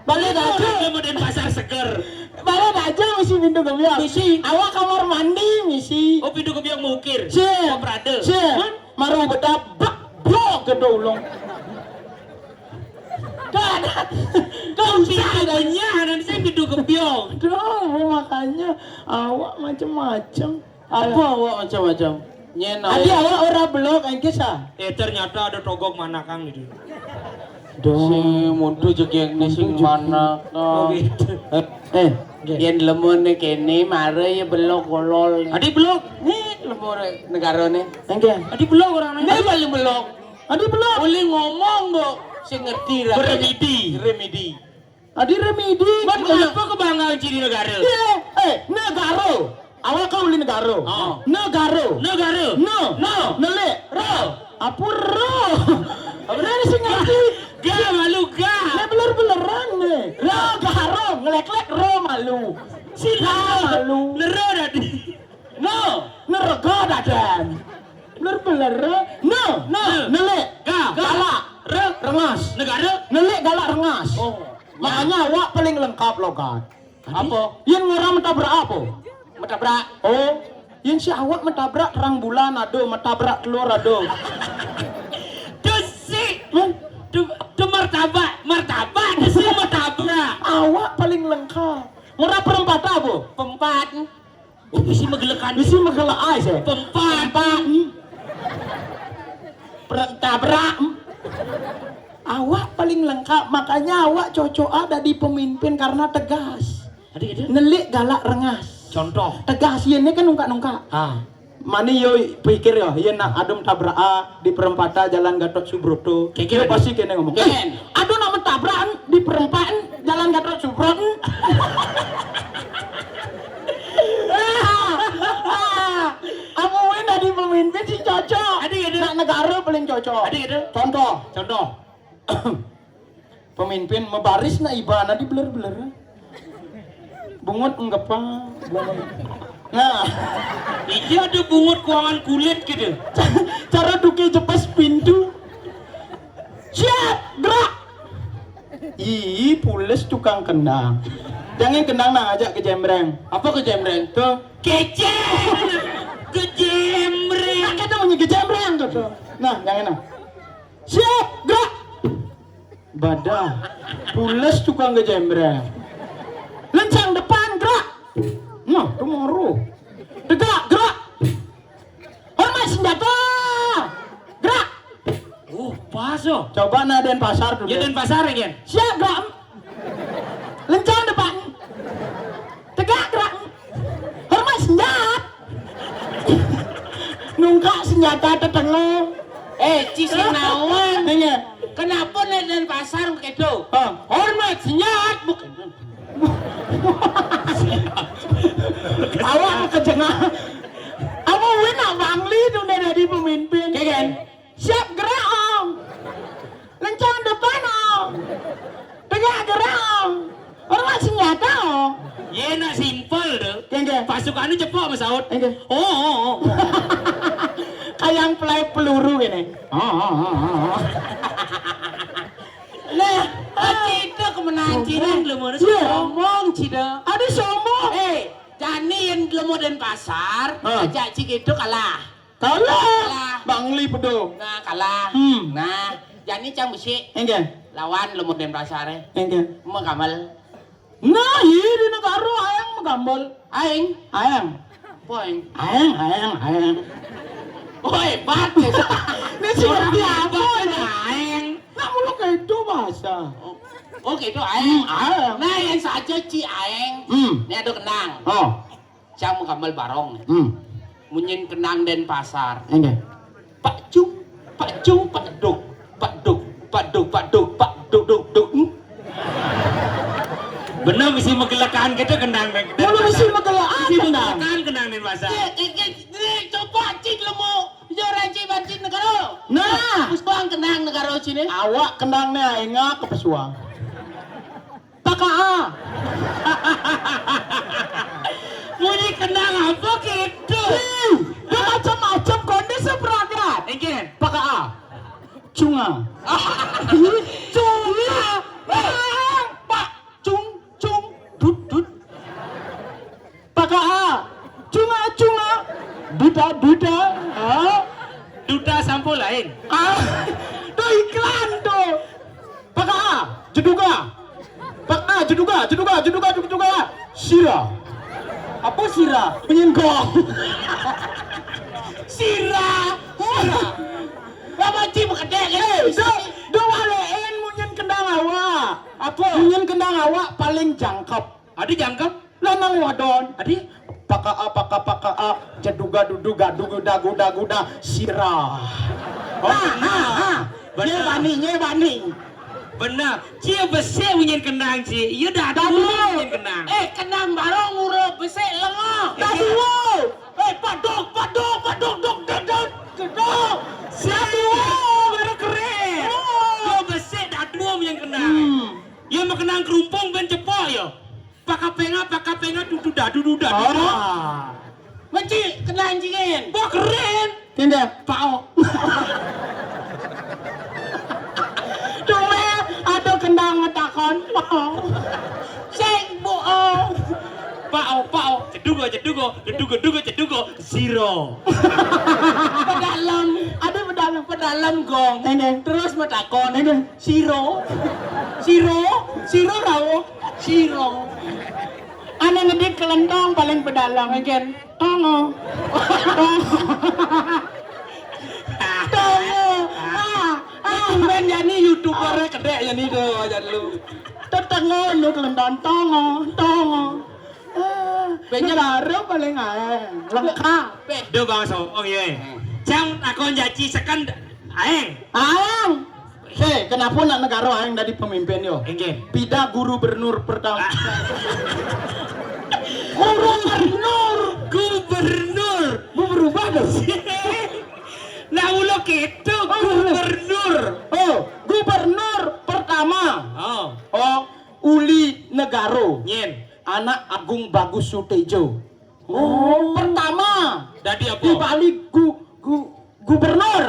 Speaker 3: Balik aja.
Speaker 1: Kamu Denpasar seger.
Speaker 3: Balik aja misi pintu gebyok.
Speaker 2: Misi.
Speaker 3: Awak kamar mandi misi.
Speaker 1: Oh pintu gebiok mau ukir.
Speaker 3: Si.
Speaker 1: Oh berada.
Speaker 3: Si. Maru betap blok kedulung.
Speaker 1: Kau pintunya nanti saya pintu gebiok.
Speaker 3: Aduh, makanya awak macam-macam.
Speaker 2: Apa awak macam-macam? Nyena.
Speaker 3: Adi awak ora blok engke sa.
Speaker 1: Ternyata ada togok mana kang itu.
Speaker 2: Si muntu juga yang sing mana?
Speaker 1: Oh gitu.
Speaker 2: Yang lemon nih kene mare ya belok golol.
Speaker 1: Adik belum?
Speaker 3: Nih
Speaker 2: lemur negara nih.
Speaker 3: Engke.
Speaker 1: Adi belum orang
Speaker 2: Ini paling belum.
Speaker 3: Adi belum.
Speaker 2: Boleh ngomong bu, saya ngerti lah. Remedi.
Speaker 3: Adi remedi.
Speaker 1: Apa kebanggaan ciri negara?
Speaker 3: Negara. Awak kau uli negara.
Speaker 1: Oh.
Speaker 3: Negara. No. Nele.
Speaker 1: Ro.
Speaker 3: Apa ro? Apa ni sih ngerti?
Speaker 1: Ga malu ga.
Speaker 3: Ne beler-beleran ne. Ro garo, ngelek-lek ro malu. Sila malu.
Speaker 1: Nero tadi.
Speaker 3: No, nerego dadan. Beler-beler. No. Nele. Galak. Rengas.
Speaker 1: Negara.
Speaker 3: Nele galak rengas.
Speaker 2: Oh.
Speaker 3: Makanya awak paling lengkap loh kan.
Speaker 2: Apa?
Speaker 3: Yang ngorang mentabrak apa?
Speaker 2: Menabrak.
Speaker 3: Oh, yang si awak mentabrak terang bulan ado, mentabrak telur ado.
Speaker 1: Tuh si. Tuh martabak. Tuh si martabak.
Speaker 3: Awak paling lengkap. Ngorang perempat apa?
Speaker 2: Pempat.
Speaker 1: Oh, isi megelekan.
Speaker 3: Isi megala ais ya.
Speaker 1: Pempat.
Speaker 3: Pertabrak. Awak paling lengkap, makanya awak cocok ada di pemimpin karena tegas.
Speaker 1: Adik.
Speaker 3: Nelik galak rengas.
Speaker 1: Contoh.
Speaker 3: Tegas ini kan nungkak-nungkak. Mani yo pikir yo, iya nak adum tabrak di perempatan Jalan Gatot Subroto.
Speaker 1: Kira
Speaker 3: pasti kene ngomong. Aduh nak mentabrak di perempatan Jalan Gatot Subroto. Aku ini di pemimpin sih cocok.
Speaker 1: Adik.
Speaker 3: Nak negara paling cocok.
Speaker 1: Adik.
Speaker 3: Contoh. Pemimpin membaris na iba di beler-beler. Bungut enggak apa? Nah,
Speaker 1: Iya ada bungut kuangan kulit gitu.
Speaker 3: cara duki jepas pintu. Siap, gerak. Ih, pules tukang kendang. Jangan kendang nah ajak ke jembreng.
Speaker 2: Apa ke jembreng?
Speaker 3: Tuh,
Speaker 1: Kejembreng.
Speaker 3: nah, kita punya ke jembreng tuh. Nah, jangan nah. Siap, gerak. Badah, pules tukang ke jembreng. Lencang depan, gerak. Nah, kemuru. Tegak, gerak. Hormat senjata. Gerak.
Speaker 1: Pas oh.
Speaker 3: Coba nah Denpasar dulu.
Speaker 1: Ya dan pasar ya.
Speaker 3: Siap, gerak. Lencang depan. Tegak, gerak. Hormat senjata. Nungkak senjata tetengah.
Speaker 2: Cisinawan.
Speaker 3: Dengar.
Speaker 2: Kenapa nih dan pasar begitu?
Speaker 3: Hormat senjata. Bukan. Awak kejengah. Awak wina bangli tu dari pemimpin.
Speaker 2: Kegen.
Speaker 3: Siap gerak om. Lencang depan om. Tegak gerak om. Hormat senjata om.
Speaker 1: Ya nak simpel deh.
Speaker 3: Kenge.
Speaker 1: Pasukannya cepat Mas Saud.
Speaker 3: Kenge.
Speaker 1: Oh.
Speaker 3: Kayak play peluru gini. Nah,
Speaker 2: Cida kemenangan Cida lemur
Speaker 3: Iya.
Speaker 2: sombong Cida.
Speaker 3: ada sombong.
Speaker 2: Jani yang lemur dan pasar, ajak cik itu kalah.
Speaker 3: Kalah. Bangli pedo.
Speaker 2: Nah kalah.
Speaker 3: Hmm.
Speaker 2: Nah, Jani cang besi
Speaker 3: Engke.
Speaker 2: lawan lemur dan pasar
Speaker 3: Engke.
Speaker 2: mau kamal.
Speaker 3: Nah, iya di negara ayang megambol.
Speaker 2: Aing,
Speaker 3: Ayang.
Speaker 2: poin.
Speaker 3: Ayang.
Speaker 2: Oh hebat.
Speaker 3: Ini seperti apa ini?
Speaker 1: Aeng.
Speaker 3: Nak mulu kayak itu bahasa.
Speaker 2: Oh gitu aing.
Speaker 3: Ayang.
Speaker 2: Nah yang saja ci aing. Ini ada kenang.
Speaker 3: Oh.
Speaker 2: Cang mau kamal barong. Munyin kenang dan pasar.
Speaker 3: Engke.
Speaker 2: Pak Cung, Pak Duk.
Speaker 1: Benar mesti megelekan kita kendang.
Speaker 3: Mulu mesti megelaan kendang.
Speaker 1: Kendang di pasar.
Speaker 2: Coba cik lemu. Joran cik bancin negara.
Speaker 3: Nah,
Speaker 2: Puspang kenang negara sini.
Speaker 3: awak kendangnya ingat ke pesuang. Pakaa.
Speaker 1: Bunyi kendang apa gitu?
Speaker 3: Dia macam-macam kondisi beragam.
Speaker 1: Engken.
Speaker 3: Pakaa. Cunga. Cunga. Pak. Cung. Dut. Pakaa. Cunga. Duda.
Speaker 1: Duda sampo lain.
Speaker 3: Itu iklan tuh. Pakaa. Jeduga. Sira. Apa sira? Menyenggong.
Speaker 2: Sira. Apa cik bekedek kan?
Speaker 3: Dowalein munyen kendang awak. Apa? Munyen kendang awak paling jangkep.
Speaker 1: Adi jangkep.
Speaker 3: Lanang wadon.
Speaker 1: Adi
Speaker 3: paka jeduga duduga duguda guda guda sirah. Bani.
Speaker 1: Benar. Cia besar bunyi kenang cie. Iya dah bunyi kenang.
Speaker 2: Kenang barong urut besek lengo.
Speaker 3: Daduo.
Speaker 2: Padok, gedok.
Speaker 1: Baru keren. Kau besar dah bunyi kenang. Ya mau kenang kerumpung ben cepok ya. Pakapenga dudu dah.
Speaker 2: Menci kenang jingin.
Speaker 1: Wah keren.
Speaker 3: Tindak.
Speaker 1: Pao.
Speaker 3: Cuma ada kendang ngetakon.
Speaker 2: Sing bohong.
Speaker 1: Pao. Cedugo. Zero.
Speaker 2: Pedalam gong.
Speaker 3: Ini.
Speaker 2: Terus metakon.
Speaker 3: Ini.
Speaker 2: Siro rawo. Siro.
Speaker 3: Ana ngedik kelentong paling pedalang again. Tongo.
Speaker 2: Ben jani YouTuber kedek jani do aja lu.
Speaker 3: Tetengo nu kelentong tongo. Benya baru paling ae. Lengkap.
Speaker 1: Do bang so. Oh iya. Cang takon jaci sekan aeng.
Speaker 3: Ayang. Kenapa nak negara ayang dari pemimpin yo?
Speaker 1: Enggak.
Speaker 3: Pida guru bernur pertama. Gubernur. Berubah dong.
Speaker 1: Nah ulo gitu gubernur.
Speaker 3: Gubernur pertama.
Speaker 1: Oh.
Speaker 3: Uli Negaro.
Speaker 1: Nyen.
Speaker 3: Anak Agung Bagus Sutejo. Pertama.
Speaker 1: Dadi apa?
Speaker 3: Di balik gubernur.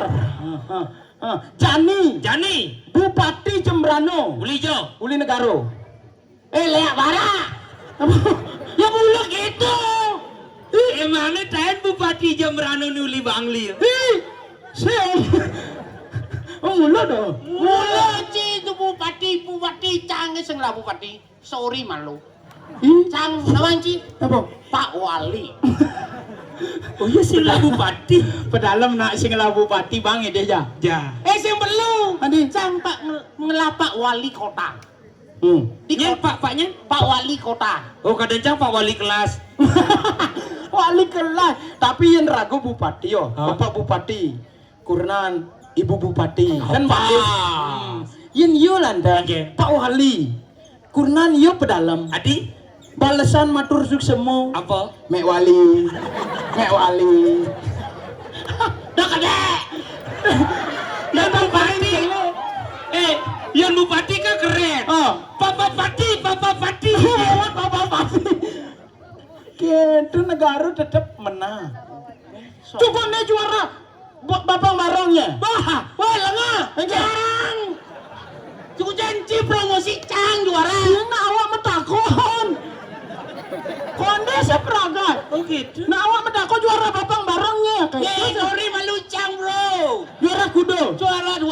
Speaker 3: Jani. Bupati Jembrano.
Speaker 1: Uli
Speaker 3: Negaro.
Speaker 2: Leak bara.
Speaker 3: Yang ulah gitu.
Speaker 1: Emangnya tahan Bupati Jembrano ni Uli Bangli.
Speaker 3: Ulah dong.
Speaker 2: Mula ci itu bupati canggih sing lah bupati. Sorry malu. Cang nawan ci.
Speaker 3: Apa?
Speaker 2: Pak Wali.
Speaker 1: Oh iya sing lah Bupati.
Speaker 3: Pedalam nak sing lah bupati bang ide aja.
Speaker 1: Ja.
Speaker 2: Sing perlu.
Speaker 3: Adi.
Speaker 2: Cang Pak ngelapak wali kota.
Speaker 1: Nyen paknya?
Speaker 2: Pak Wali kota.
Speaker 1: Oh kadang cang Pak Wali kelas.
Speaker 3: Wali kelas. Tapi yang ragu bupati yo.
Speaker 1: Hah?
Speaker 3: Bapak bupati. Kurnan ibu bupati. Kan
Speaker 1: Apa?
Speaker 3: panggil. Yen yo landa.
Speaker 1: Oke.
Speaker 3: Pak Wali. Kurnan yo pedalam.
Speaker 1: Adi?
Speaker 3: Balesan matur suksemu.
Speaker 1: Apa?
Speaker 3: Mek Wali.
Speaker 2: Dah kadek.
Speaker 1: Yang Bupati. Yang Bupati kan keren. Papa Pati.
Speaker 3: Gitu negara tetap menang. Cukupnya juara. Bapak marongnya.
Speaker 2: Wah lengah. Cang. Cukup janji promosi Cang juara.
Speaker 3: Nah awak metakon. Konde seperagat.
Speaker 1: Oh gitu.
Speaker 3: Nah awak metakon juara bapak barongnya.
Speaker 2: Sorry malu Cang bro.
Speaker 3: Juara kudo.
Speaker 2: Juara 2.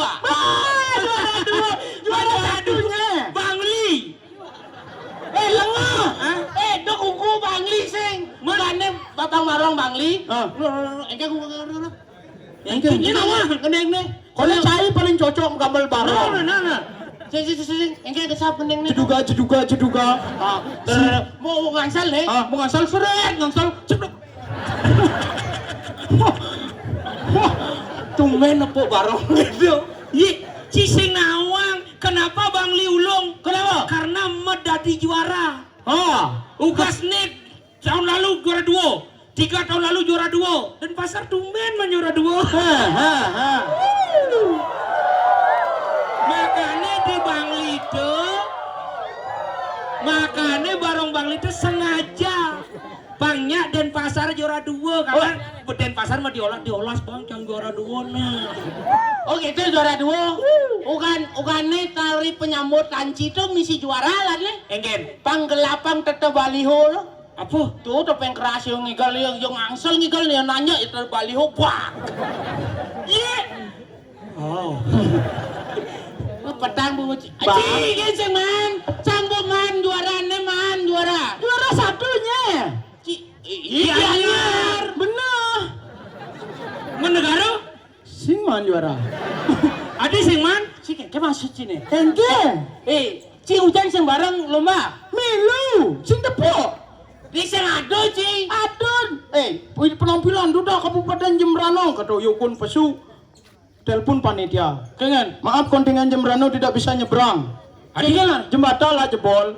Speaker 3: Juara satunya.
Speaker 1: Bangli.
Speaker 2: Lengah. Dok kuku Bangli sing. Mulane Bapak Marong Bangli. Engke kuku. Ini nama kendeng nih.
Speaker 3: Kalau cai paling cocok gambar barong.
Speaker 1: Nah.
Speaker 2: Sing engke kesap kendeng nih.
Speaker 3: Jeduga.
Speaker 2: Mau ngansal nih.
Speaker 3: Mau ngasal seret, ngasal ceduk.
Speaker 2: Tumben nepuk barong gitu.
Speaker 1: Cising nawang. Kenapa Bangli ulung?
Speaker 2: Kenapa?
Speaker 1: Karena medadi juara. Ugas nih tahun lalu juara 2. 3 tahun lalu juara 2. Dan pasar tumben menjuara 2. Makanya di Bangli itu, makanya barong Bangli itu sengaja Bangnya dan pasar juara 2 karena dan pasar mah diolas bang, jangan juara 2 nih.
Speaker 2: Oh gitu juara 2. Ugan nih tari penyambut lanci itu misi juara lah nih.
Speaker 1: Enggen.
Speaker 2: Panggelapang tetep baliho lo.
Speaker 1: Apa?
Speaker 2: Tuh topeng keras yang ngigal yang angsel ngigal yang nanya itu baliho wah.
Speaker 1: Oh.
Speaker 2: Petang bu. Cing sing man. Sambungan juarane man juara.
Speaker 3: Juara satunya.
Speaker 2: Iya.
Speaker 3: Benar.
Speaker 1: Menegaro?
Speaker 3: Singman juara.
Speaker 1: Adi singman?
Speaker 2: Cing ke maksud cine.
Speaker 3: Engke.
Speaker 2: Cing hujan sing bareng lomba.
Speaker 3: Milu. Sing tepuk.
Speaker 2: Bisa ngado, Ci.
Speaker 3: Adun. Penampilan duda Kabupaten Jembrano kata Yukun Pesu. Telepon panitia. Kengen, maaf kontingen Jembrano tidak bisa nyebrang. Kengen, jembatan lah jebol.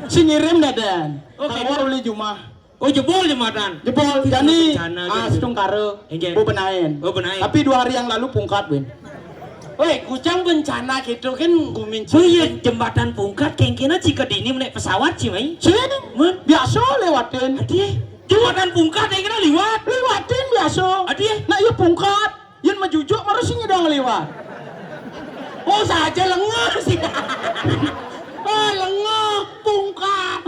Speaker 3: Si ngirim dadan.
Speaker 1: Oke.
Speaker 3: Kalau uli Jumah.
Speaker 1: Oh jebol jembatan.
Speaker 3: Jebol, jadi
Speaker 1: Bencana gitu.
Speaker 3: setung kare.
Speaker 1: Iya.
Speaker 3: Bu benain.
Speaker 1: Oh, benain.
Speaker 3: Tapi 2 hari yang lalu pungkat, Ben.
Speaker 2: Weh, kujang bencana gitu kan gumin
Speaker 1: Oh iya jembatan pungkat kengkena jika dini naik pesawat sih mai.
Speaker 3: Sini,
Speaker 1: Man.
Speaker 3: biasa lewatin.
Speaker 1: Adi jembatan pungkat yang kena liwat.
Speaker 3: Lewatin biasa.
Speaker 1: Adi
Speaker 3: Nah iya pungkat. Yang majujuk harus sini dong lewat.
Speaker 2: Oh saja lengah sih. Oh lengah pungkat.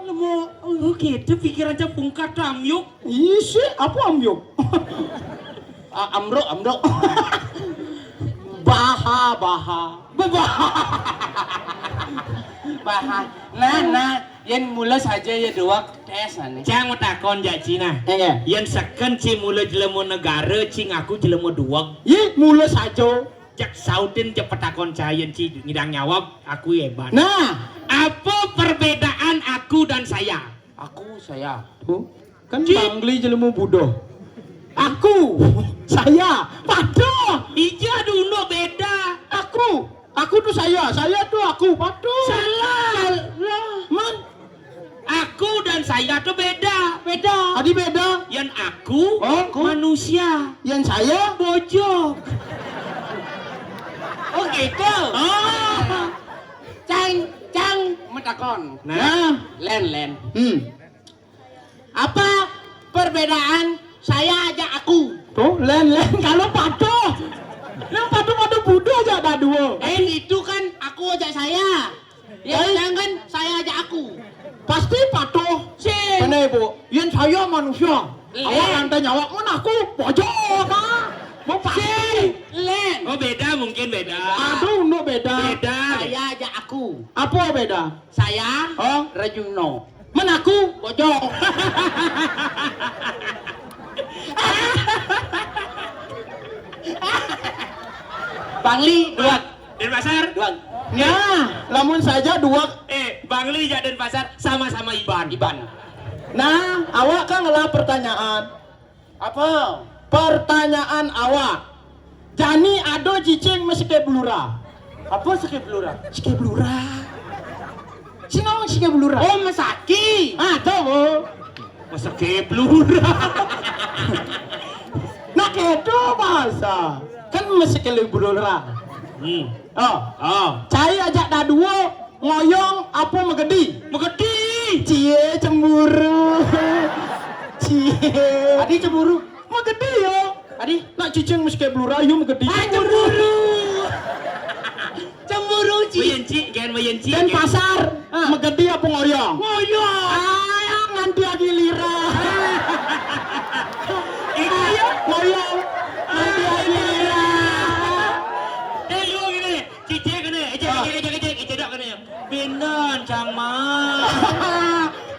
Speaker 3: Lemu.
Speaker 1: Oh gitu pikirannya pungkat ramyuk.
Speaker 3: Isi, apa amyuk? Amro. Baha.
Speaker 2: Bahan. Nah, yang mulai saja ya dua tes ane.
Speaker 1: Jangan takon jak Cina.
Speaker 3: Iya.
Speaker 1: Yang seken ci mulai jelemo negara cing aku jelemo duang.
Speaker 3: Ye, mulai saja.
Speaker 1: Jak sautin cepet takon cayen ci ngidang nyawab aku hebat.
Speaker 3: Nah,
Speaker 1: Apa perbedaan aku dan saya?
Speaker 2: Aku saya.
Speaker 3: tuh, kan Bangli jelemu budo. Aku, saya, pado.
Speaker 1: Ija dulu beda.
Speaker 3: Aku tuh saya tuh aku, pado.
Speaker 1: Salah.
Speaker 3: Man,
Speaker 1: Aku dan saya tuh beda.
Speaker 3: adi beda.
Speaker 1: Yang aku
Speaker 3: Oh,
Speaker 1: manusia.
Speaker 3: Yang saya,
Speaker 1: Bojok.
Speaker 2: Oh gitu.
Speaker 1: Oh.
Speaker 2: Cang, metakon.
Speaker 3: nah,
Speaker 2: Len.
Speaker 3: apa?
Speaker 2: Perbedaan saya aja aku.
Speaker 3: Tuh, len, kalau pado. Yang pado budo aja ada 2.
Speaker 2: Itu kan aku aja saya. Ya jangan saya aja aku.
Speaker 3: Pasti patuh.
Speaker 2: Sih.
Speaker 3: Mana ibu? Yang saya manusia.
Speaker 2: Len.
Speaker 3: Awak lantai nyawak mana aku? Pojok ah. Mau pasti.
Speaker 2: Len.
Speaker 1: Oh beda mungkin beda.
Speaker 3: Aduh, no beda.
Speaker 1: Beda.
Speaker 2: Saya aja aku.
Speaker 3: Apa beda?
Speaker 2: Saya
Speaker 3: Oh,
Speaker 2: Rejumno.
Speaker 3: mana aku?
Speaker 2: Pojok. Bangli dua.
Speaker 1: Denpasar.
Speaker 2: Dua.
Speaker 3: Nah, lamun saja 2.
Speaker 1: Bangli dan Denpasar sama-sama Iban.
Speaker 3: Nah, awak kan ngelah pertanyaan.
Speaker 2: Apa?
Speaker 3: Pertanyaan awak. Jani ado cicing meski blura.
Speaker 2: Apa sakit blura?
Speaker 3: Sike blura. Sinawang sike blura.
Speaker 2: Oh Masaki.
Speaker 3: Tuh.
Speaker 1: Masa keblura.
Speaker 3: Nah, kedo bahasa. Kan meski blura. Oh,
Speaker 1: Oh.
Speaker 3: cai ajak daduo ngoyong apa megedi?
Speaker 1: Megedi.
Speaker 3: Cie cemburu. Cie.
Speaker 2: Adi cemburu.
Speaker 3: Megedi yo.
Speaker 2: Adi
Speaker 3: Nak cicing meski blura yo megedi.
Speaker 2: cemburu. Cemburu Ci.
Speaker 1: Mayenci, gen mayenci.
Speaker 3: Dan pasar megedi apa ngoyong?
Speaker 1: Ngoyong.
Speaker 3: Ayah nganti lagi lira. Ngoyong. Nganti lagi lira.
Speaker 1: Lu gini, cici kene, ece dak kene. Benan cang mah.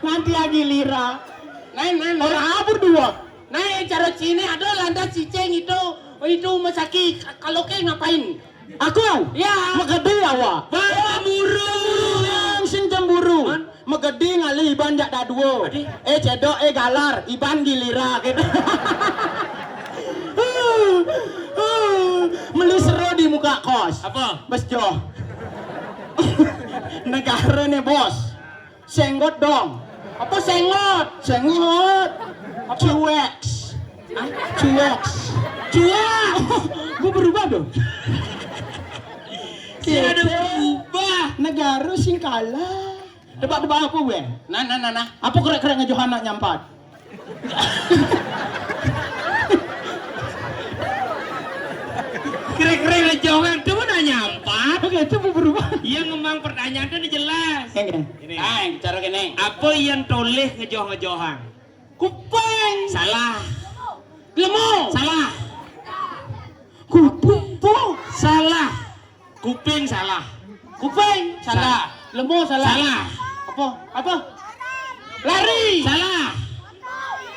Speaker 3: Nanti lagi lira.
Speaker 2: Nah.
Speaker 3: Orang apa berdua?
Speaker 2: Nah, cara Cina ada landas cicing itu Masaki. Kalau kayak ngapain?
Speaker 3: Aku?
Speaker 2: Ya.
Speaker 3: Megedi awak.
Speaker 1: Cemburu.
Speaker 3: Yang sing cemburu. Megedi ngali iban jak daduo.
Speaker 1: Adi?
Speaker 3: Cedok galar, iban gilira gitu. Melisero di muka kos.
Speaker 1: Apa?
Speaker 3: Bos Jo. Negara nih bos. Senggot dong.
Speaker 2: Apa sengot?
Speaker 3: Sengot. Cuek. Cuek.
Speaker 1: Cuak.
Speaker 3: Gue berubah dong.
Speaker 1: Ada berubah.
Speaker 3: Negara sing kalah. Tebak-tebak apa gue?
Speaker 2: Nah.
Speaker 3: Apa kerek-kerek ngejohan anak nyampat?
Speaker 1: Kira-kira jangan tuh nanya apa?
Speaker 3: Oke, itu berubah.
Speaker 1: Yang ngembang pertanyaan itu jelas.
Speaker 3: Oke.
Speaker 1: Ini.
Speaker 2: Cara gini.
Speaker 1: Apa yang toleh ngejoh-ngejohan?
Speaker 2: Kupeng.
Speaker 1: Salah.
Speaker 2: Lemo.
Speaker 1: Salah.
Speaker 3: Kupu.
Speaker 1: Salah. Kuping salah.
Speaker 2: Kupeng. Salah. Lemo salah.
Speaker 1: Salah.
Speaker 2: Apa? Lari.
Speaker 1: Salah.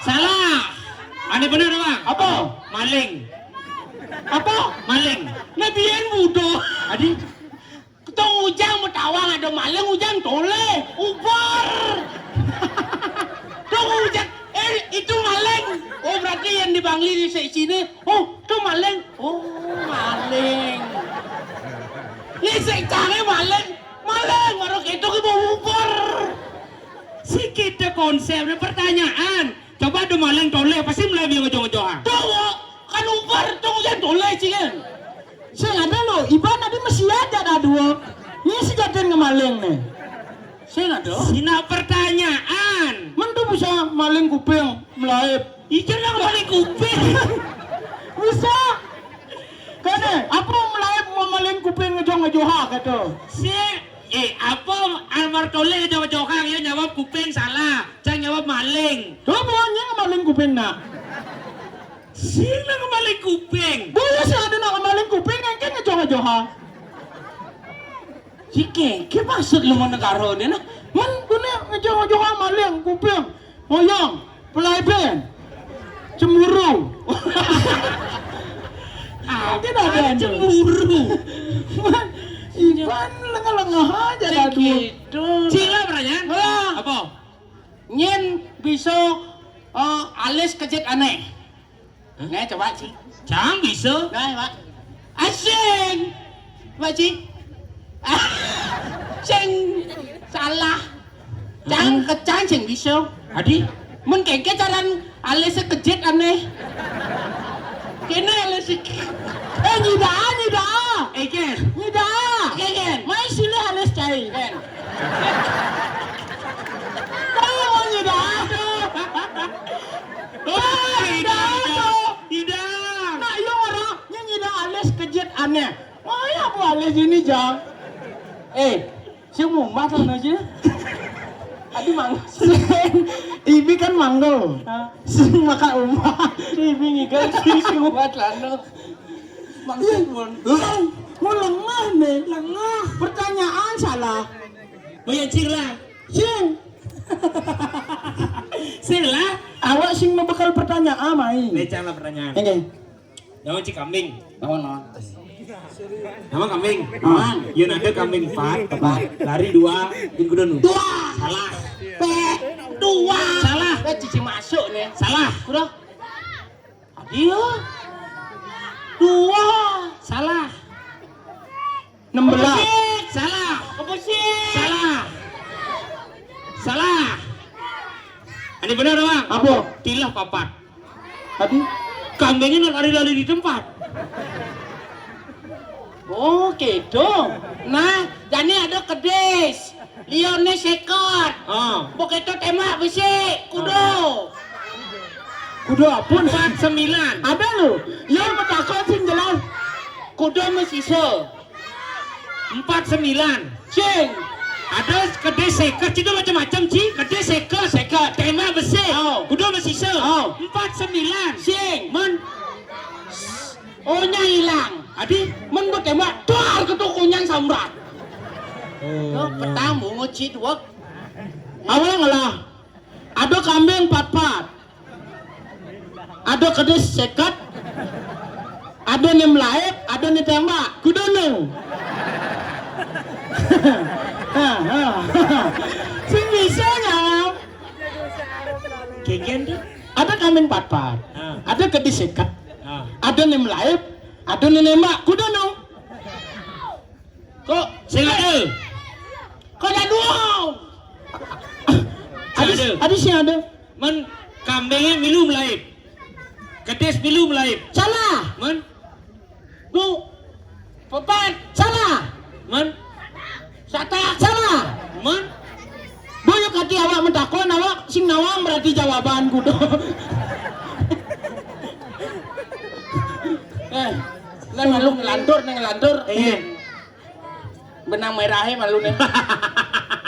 Speaker 1: Salah. Aneh benar bang?
Speaker 3: Apa?
Speaker 1: Maling.
Speaker 3: Apa?
Speaker 1: Maling.
Speaker 2: Nabian bodoh.
Speaker 1: Adi.
Speaker 2: Ketong ujang mau tawang ada maling ujang toleh. Ubar. bangli di sini. Oh, tuh maling. Oh, maling. Ini secangnya maling. Maling, orang itu ke bubur.
Speaker 1: Si kita konsepnya pertanyaan. Coba ada maling tole pasti mulai dia ngejong-ngejongan.
Speaker 2: Tunggu, kan ubar tunggu jangan toleh sih kan.
Speaker 3: Saya ada lo, iban ada masih ada dah dua. Ini si jaten ngemaling nih.
Speaker 2: Saya ada.
Speaker 1: Sina pertanyaan.
Speaker 3: Mentu bisa maling kuping melaip.
Speaker 1: Ijo lah maling kuping.
Speaker 3: Bisa. Kene, apa melaip mau maling kuping ngejong-ngejoha kata.
Speaker 1: Si apa Almar tole ngejong-ngejongan ya jawab kuping salah. Jangan jawab maling.
Speaker 3: Coba ngemaling kuping nak.
Speaker 1: Sina ngemaling kuping.
Speaker 3: Boleh sih ada nak ngemaling kuping yang ngejong-ngejoha.
Speaker 2: Sike, ke maksud lu mau negara ni nah?
Speaker 3: Man punya ngejong-ngejoha maling kuping. Moyang, pelaiben. Cemburu. Tidak ada
Speaker 1: cemburu.
Speaker 3: Iban lengah-lengah aja dah dua.
Speaker 2: Gitu.
Speaker 1: Cila pertanyaan. Apa?
Speaker 2: Nyen bisa alis kejut aneh. Nah, coba sih.
Speaker 1: Jangan bisa.
Speaker 2: Nah, Pak. Asing. Pak Ci. Sing salah. Cang kecang sing bisa.
Speaker 1: Adi,
Speaker 2: Mun kengke jalan alis kejut aneh. Kene alis
Speaker 3: Nyida.
Speaker 1: Ken.
Speaker 3: Nyida.
Speaker 2: Ken.
Speaker 3: Mai sini halus cai.
Speaker 2: Ken.
Speaker 3: Tahu nyida.
Speaker 1: Tidak.
Speaker 3: Nah, iya orang nyida halus kejut aneh. Mai apa halus ini jang?
Speaker 2: Si mumbah tuh aja. Adi mang.
Speaker 3: Ibi kan manggo. Sing maka umah.
Speaker 2: Ibi ngigal si mumbah lano. Maksud mun.
Speaker 3: Mau lengah nih, lengah. Pertanyaan salah.
Speaker 1: Mau yang cila.
Speaker 3: Sing,
Speaker 1: Sila.
Speaker 3: awak sing membekal pertanyaan mai.
Speaker 1: Lecang lah pertanyaan.
Speaker 3: Oke.
Speaker 1: Nama cik kambing.
Speaker 2: Naon.
Speaker 1: Nama kambing. Aman. Yun ada kambing 4. Lari 2. Bin kudu nu.
Speaker 2: 2.
Speaker 1: Salah.
Speaker 2: 2.
Speaker 1: Salah.
Speaker 2: Cici masuk nih.
Speaker 1: Salah.
Speaker 2: Kudu. Iya. 2.
Speaker 1: Salah.
Speaker 3: 16.
Speaker 1: Salah.
Speaker 2: Apa sih?
Speaker 1: Salah. Salah. Ini benar bang?
Speaker 3: Apa?
Speaker 1: Tilah papat.
Speaker 3: Tadi?
Speaker 1: Kambingnya lari-lari di tempat.
Speaker 2: Oh, gitu. Nah, jadi ada kedes. Lione sekot.
Speaker 1: Oh.
Speaker 2: Begitu tembak besi. Kudu.
Speaker 3: Kudu apa nih?
Speaker 1: 49.
Speaker 3: Ada lu? Yang bertakon sing jelas.
Speaker 2: Kudu mesise.
Speaker 1: 49.
Speaker 2: Sing.
Speaker 1: Ada kedai sekat itu macam-macam Ci. Kedai sekat. Tema besi.
Speaker 2: Oh.
Speaker 1: Kudu masih se.
Speaker 2: Oh.
Speaker 1: 49.
Speaker 2: Sing.
Speaker 1: Men.
Speaker 2: Ohnya hilang.
Speaker 1: Adi.
Speaker 2: Men buat tembak. Dar ketukunyang samrat.
Speaker 1: Oh.
Speaker 2: Petang bungo cid wak.
Speaker 3: Awal ngalah. Ada kambing 4-4. Ada kedes sekat. Ada nih melaip, ada nih tembak. Kudu nu. Sing bisa nyam.
Speaker 1: Kegen tuh.
Speaker 3: Ada kambing 4-4. Ada kedes sekat. Ada nih melaip, ada nih nembak. Kudu nu.
Speaker 1: Kok sing ada?
Speaker 2: Kau ada dua.
Speaker 3: Ada sih ada.
Speaker 1: Men kambingnya milu melaip. Kedes milu melaip.
Speaker 3: Salah.
Speaker 1: Men.
Speaker 2: Du. Papat.
Speaker 3: Salah.
Speaker 1: Men.
Speaker 2: Satak.
Speaker 3: Salah.
Speaker 1: Men.
Speaker 3: Boyo kati awak mentakon awak sing nawang berarti jawaban kudu.
Speaker 2: Nang malu ngelantur. Benang merahnya malu nih.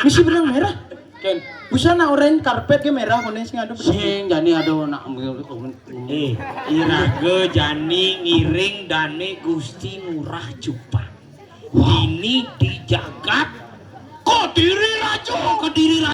Speaker 3: Misi benang merah.
Speaker 2: Ken.
Speaker 3: Busana oranye karpet ke merah kono sing ada benang.
Speaker 2: Sing jani ada nak
Speaker 1: Irage jani ngiring dane Gusti Murah Jupang. Ini dijagat. Kok diri rajo.